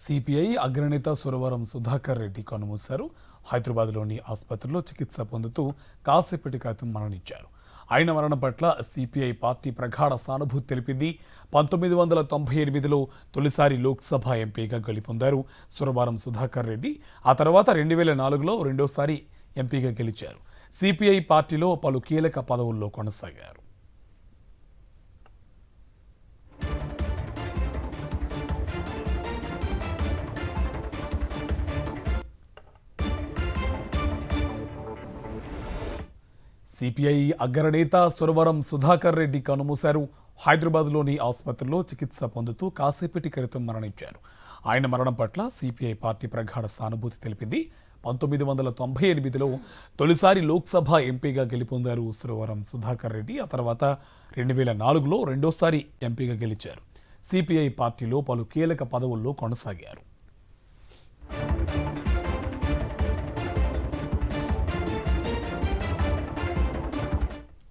CPI అగ్రనేత సురవరం సుధాకర్ రెడ్డి కన్నుమూశారు. హైదరాబాద్లోని ఆసుపత్రిలో చికిత్స పొందుతూ కాసేపటి క్రితం మరణించారు. ఆయన మరణం పట్ల సిపిఐ పార్టీ ప్రగాఢ సానుభూతి తెలిపింది. 1998లో తొలిసారి లోక్సభ ఎంపీగా గెలుపొందారు సురవరం సుధాకర్ రెడ్డి. ఆ తర్వాత 2004లో రెండోసారి ఎంపీగా గెలిచారు. సిపిఐ పార్టీలో పలు కీలక పదవుల్లో కొనసాగారు. సిపిఐ అగ్రనేత సురవరం సుధాకర్ రెడ్డి కన్నుమూశారు. హైదరాబాద్లోని ఆసుపత్రిలో చికిత్స పొందుతూ కాసేపటి క్రితం మరణించారు. ఆయన మరణం పట్ల సిపిఐ పార్టీ ప్రగాఢ సానుభూతి తెలిపింది. 1998లో తొలిసారి లోక్సభ ఎంపీగా గెలుపొందారు సురవరం సుధాకర్ రెడ్డి. ఆ తర్వాత 2004లో రెండోసారి ఎంపీగా గెలిచారు. సిపిఐ పార్టీలో పలు కీలక పదవుల్లో కొనసాగారు.